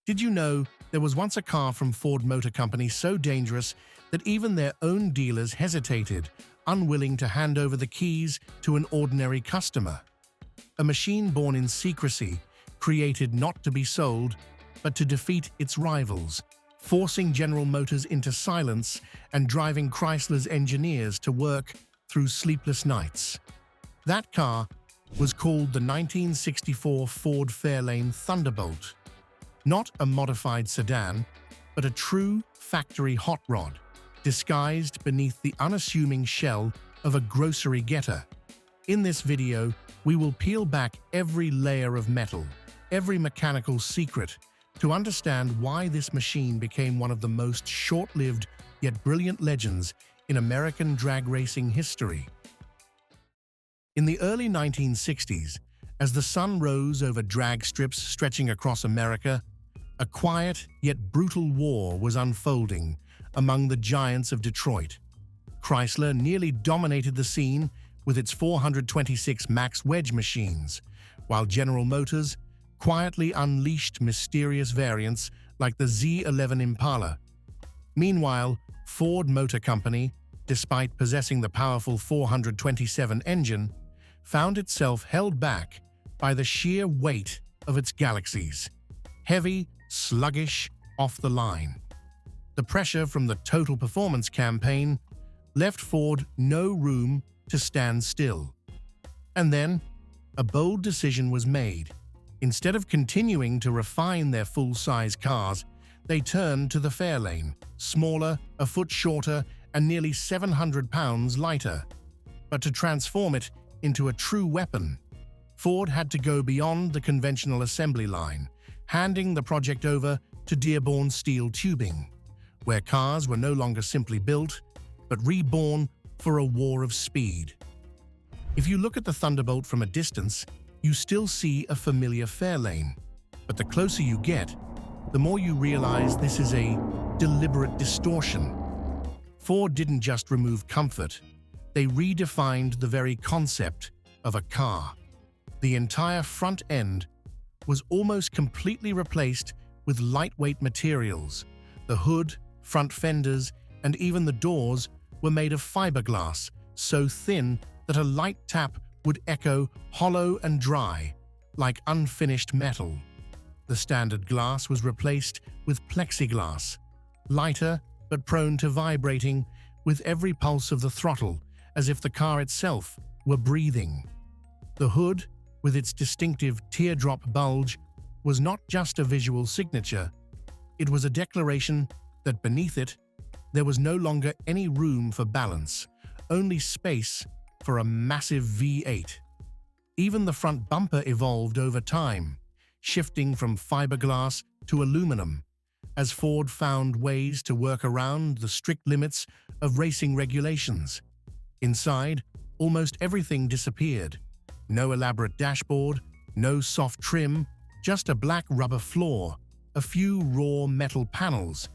Did you know there was once a car from Ford Motor Company so dangerous that even their own dealers hesitated, unwilling to hand over the keys to an ordinary customer? A machine born in secrecy, created not to be sold, but to defeat its rivals, forcing General Motors into silence and driving Chrysler's engineers to work through sleepless nights. That car was called the 1964 Ford Fairlane Thunderbolt. Not a modified sedan, but a true factory hot rod, disguised beneath the unassuming shell of a grocery getter. In this video, we will peel back every layer of metal, every mechanical secret, to understand why this machine became one of the most short-lived yet brilliant legends in American drag racing history. In the early 1960s, as the sun rose over drag strips stretching across America, a quiet yet brutal war was unfolding among the giants of Detroit. Chrysler nearly dominated the scene with its 426 Max Wedge machines, while General Motors quietly unleashed mysterious variants like the Z11 Impala. Meanwhile, Ford Motor Company, despite possessing the powerful 427 engine, found itself held back by the sheer weight of its Galaxies. Heavy, sluggish, off the line. The pressure from the Total Performance campaign left Ford no room to stand still. And then, a bold decision was made. Instead of continuing to refine their full-size cars, they turned to the Fairlane, smaller, a foot shorter, and nearly 700 pounds lighter. But to transform it into a true weapon, Ford had to go beyond the conventional assembly line, handing the project over to Dearborn steel tubing, where cars were no longer simply built, but reborn for a war of speed. If you look at the Thunderbolt from a distance, you still see a familiar Fairlane, but the closer you get, the more you realize this is a deliberate distortion. Ford didn't just remove comfort, they redefined the very concept of a car. The entire front end was almost completely replaced with lightweight materials. The hood, front fenders, and even the doors were made of fiberglass, so thin that a light tap would echo hollow and dry, like unfinished metal. The standard glass was replaced with plexiglass, lighter but prone to vibrating with every pulse of the throttle, as if the car itself were breathing. The hood, with its distinctive teardrop bulge, was not just a visual signature, it was a declaration that beneath it, there was no longer any room for balance, only space for a massive V8. Even the front bumper evolved over time, shifting from fiberglass to aluminum, as Ford found ways to work around the strict limits of racing regulations. Inside, almost everything disappeared. No elaborate dashboard, no soft trim, just a black rubber floor, a few raw metal panels,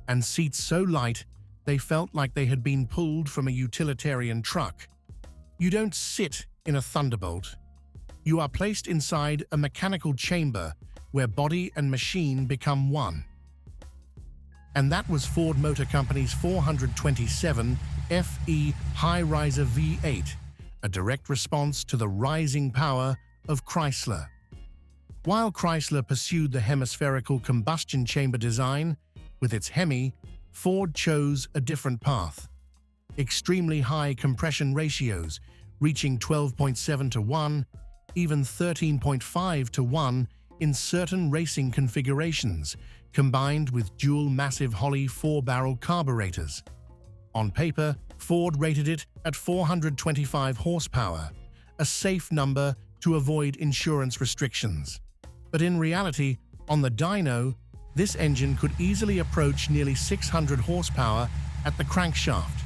and seats so light they felt like they had been pulled from a utilitarian truck. You don't sit in a Thunderbolt. You are placed inside a mechanical chamber where body and machine become one. And that was Ford Motor Company's 427 FE high-riser V8, a direct response to the rising power of Chrysler. While Chrysler pursued the hemispherical combustion chamber design with its Hemi, Ford chose a different path. Extremely high compression ratios, reaching 12.7 to 1, even 13.5 to 1 in certain racing configurations, combined with dual massive Holley 4-barrel carburetors. On paper, Ford rated it at 425 horsepower, a safe number to avoid insurance restrictions. But in reality, on the dyno, this engine could easily approach nearly 600 horsepower at the crankshaft.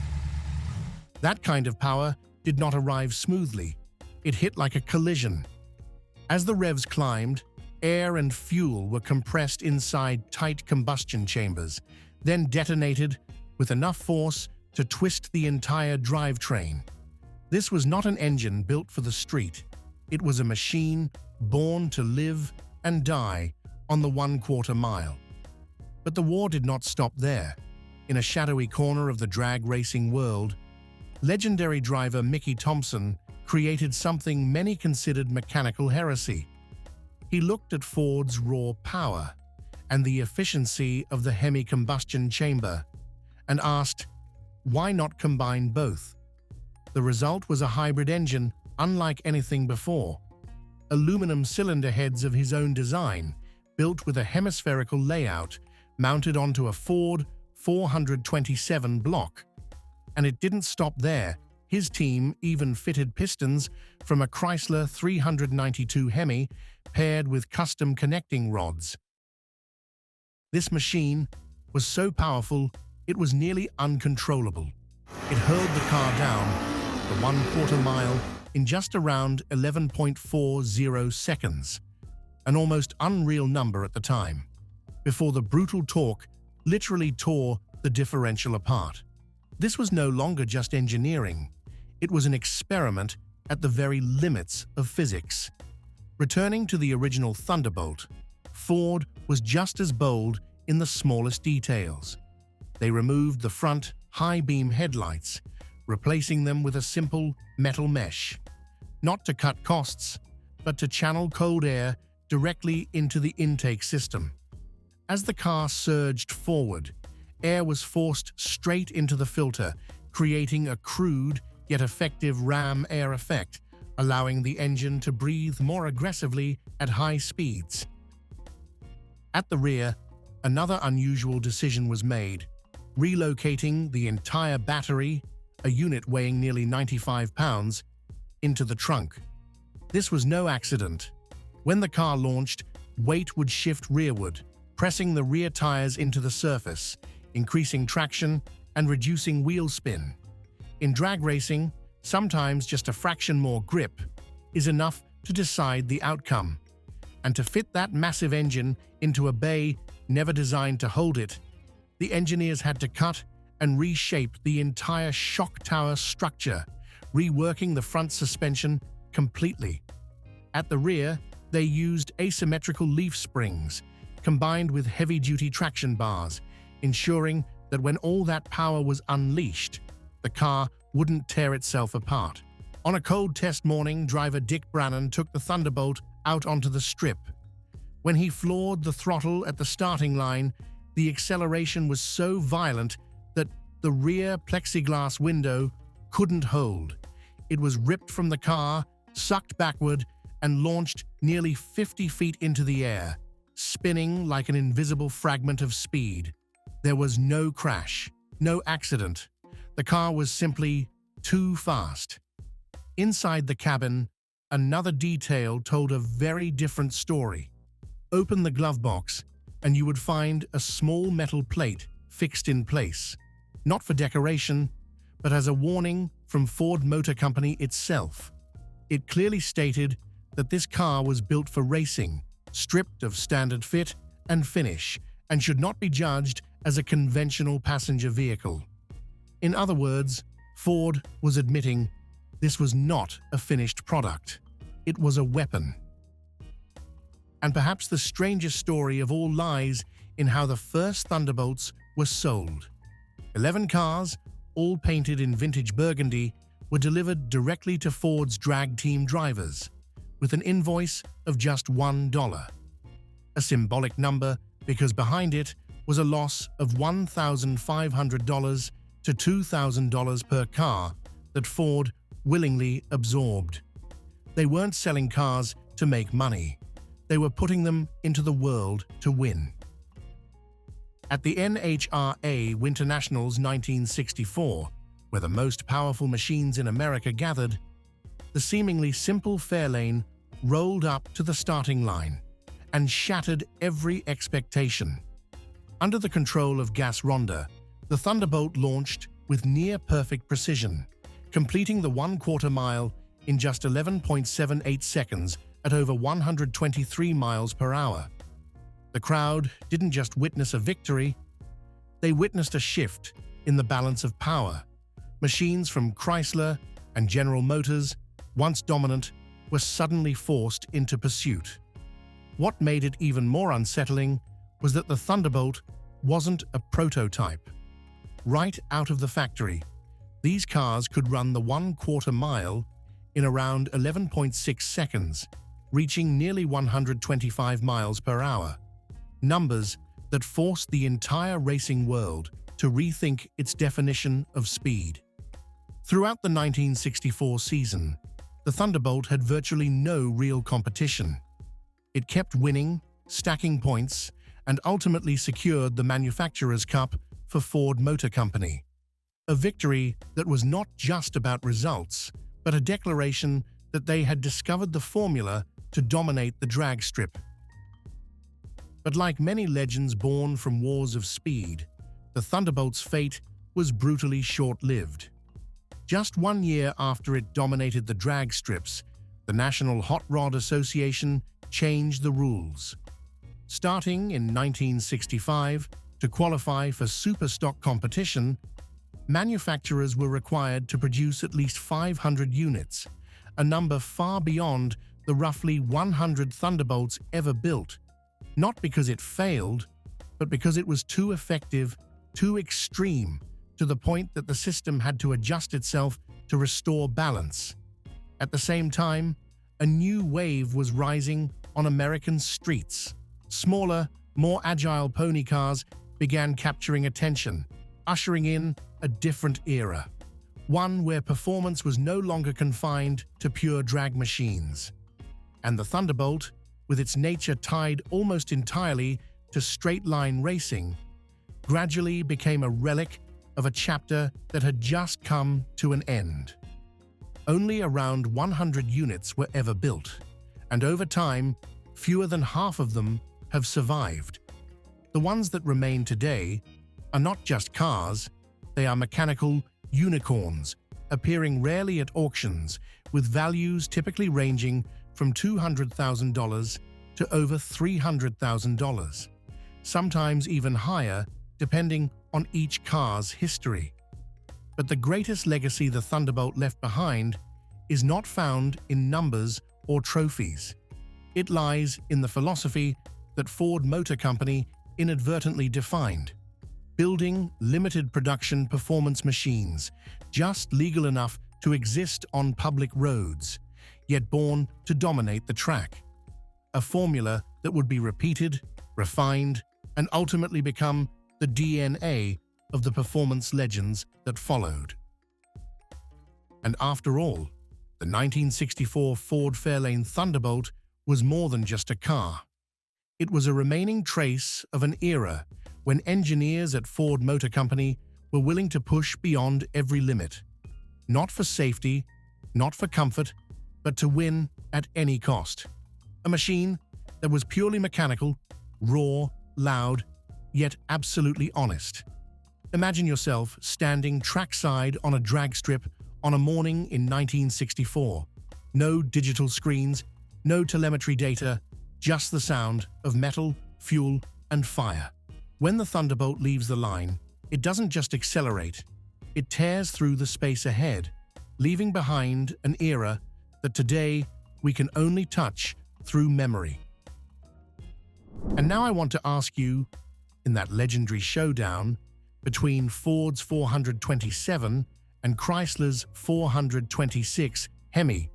That kind of power did not arrive smoothly. It hit like a collision. As the revs climbed, air and fuel were compressed inside tight combustion chambers, then detonated with enough force to twist the entire drivetrain. This was not an engine built for the street. It was a machine born to live and die on the 1/4 mile. But the war did not stop there. In a shadowy corner of the drag racing world, legendary driver Mickey Thompson created something many considered mechanical heresy. He looked at Ford's raw power and the efficiency of the Hemi combustion chamber and asked, why not combine both? The result was a hybrid engine unlike anything before. Aluminum cylinder heads of his own design, built with a hemispherical layout, mounted onto a Ford 427 block. And it didn't stop there. His team even fitted pistons from a Chrysler 392 Hemi paired with custom connecting rods. This machine was so powerful it was nearly uncontrollable. It hurled the car down the 1/4 mile in just around 11.40 seconds, an almost unreal number at the time, before the brutal torque literally tore the differential apart. This was no longer just engineering. It was an experiment at the very limits of physics. Returning to the original Thunderbolt, Ford was just as bold in the smallest details. They removed the front high-beam headlights, replacing them with a simple metal mesh, not to cut costs, but to channel cold air directly into the intake system. As the car surged forward, air was forced straight into the filter, creating a crude yet effective ram air effect, allowing the engine to breathe more aggressively at high speeds. At the rear, another unusual decision was made, relocating the entire battery, a unit weighing nearly 95 pounds, into the trunk. This was no accident. When the car launched, weight would shift rearward, pressing the rear tires into the surface, increasing traction and reducing wheel spin. In drag racing, sometimes just a fraction more grip is enough to decide the outcome. And to fit that massive engine into a bay never designed to hold it, the engineers had to cut and reshape the entire shock tower structure, reworking the front suspension completely. At the rear, they used asymmetrical leaf springs, combined with heavy-duty traction bars, ensuring that when all that power was unleashed, the car wouldn't tear itself apart. On a cold test morning, driver Dick Brannon took the Thunderbolt out onto the strip. When he floored the throttle at the starting line, the acceleration was so violent that the rear plexiglass window couldn't hold. It was ripped from the car, sucked backward, and launched nearly 50 feet into the air, spinning like an invisible fragment of speed. There was no crash, no accident. The car was simply too fast. Inside the cabin, another detail told a very different story. Open the glove box, and you would find a small metal plate fixed in place, not for decoration, but as a warning from Ford Motor Company itself. It clearly stated that this car was built for racing, stripped of standard fit and finish, and should not be judged as a conventional passenger vehicle. In other words, Ford was admitting this was not a finished product. It was a weapon. And perhaps the strangest story of all lies in how the first Thunderbolts were sold. 11 cars, all painted in vintage burgundy, were delivered directly to Ford's drag team drivers, with an invoice of just $1. A symbolic number because behind it was a loss of $1,500 to $2,000 per car that Ford willingly absorbed. They weren't selling cars to make money. They were putting them into the world to win. At the NHRA Winter Nationals 1964, where the most powerful machines in America gathered, the seemingly simple Fairlane rolled up to the starting line and shattered every expectation. Under the control of Gas Ronda, the Thunderbolt launched with near-perfect precision, completing the 1/4 mile in just 11.78 seconds at over 123 miles per hour. The crowd didn't just witness a victory, they witnessed a shift in the balance of power. Machines from Chrysler and General Motors, once dominant, were suddenly forced into pursuit. What made it even more unsettling was that the Thunderbolt wasn't a prototype. Right out of the factory, these cars could run the 1/4 mile in around 11.6 seconds, reaching nearly 125 miles per hour. Numbers that forced the entire racing world to rethink its definition of speed. Throughout the 1964 season, the Thunderbolt had virtually no real competition. It kept winning, stacking points, and ultimately secured the Manufacturers' Cup for Ford Motor Company. A victory that was not just about results, but a declaration that they had discovered the formula to dominate the drag strip. But like many legends born from wars of speed, the Thunderbolt's fate was brutally short-lived. Just 1 year after it dominated the drag strips, the National Hot Rod Association changed the rules. Starting in 1965, to qualify for superstock competition, manufacturers were required to produce at least 500 units, a number far beyond the roughly 100 Thunderbolts ever built, not because it failed, but because it was too effective, too extreme, to the point that the system had to adjust itself to restore balance. At the same time, a new wave was rising on American streets. Smaller, more agile pony cars began capturing attention, ushering in a different era, one where performance was no longer confined to pure drag machines. And the Thunderbolt, with its nature tied almost entirely to straight-line racing, gradually became a relic of a chapter that had just come to an end. Only around 100 units were ever built, and over time, fewer than half of them have survived. The ones that remain today are not just cars, they are mechanical unicorns, appearing rarely at auctions, with values typically ranging from $200,000 to over $300,000, sometimes even higher depending on each car's history. But the greatest legacy the Thunderbolt left behind is not found in numbers or trophies. It lies in the philosophy that Ford Motor Company inadvertently defined: building limited production performance machines, just legal enough to exist on public roads, yet born to dominate the track. A formula that would be repeated, refined, and ultimately become the DNA of the performance legends that followed. And after all, the 1964 Ford Fairlane Thunderbolt was more than just a car. It was a remaining trace of an era when engineers at Ford Motor Company were willing to push beyond every limit, not for safety, not for comfort, but to win at any cost. A machine that was purely mechanical, raw, loud, yet absolutely honest. Imagine yourself standing trackside on a drag strip on a morning in 1964. No digital screens, no telemetry data, just the sound of metal, fuel, and fire. When the Thunderbolt leaves the line, it doesn't just accelerate, it tears through the space ahead, leaving behind an era that today we can only touch through memory. And now I want to ask you, in that legendary showdown between Ford's 427 and Chrysler's 426 Hemi,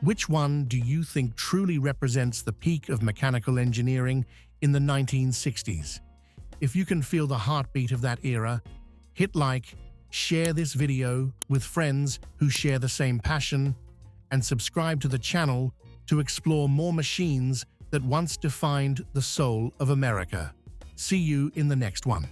which one do you think truly represents the peak of mechanical engineering in the 1960s? If you can feel the heartbeat of that era, hit like, share this video with friends who share the same passion, and subscribe to the channel to explore more machines that once defined the soul of America. See you in the next one.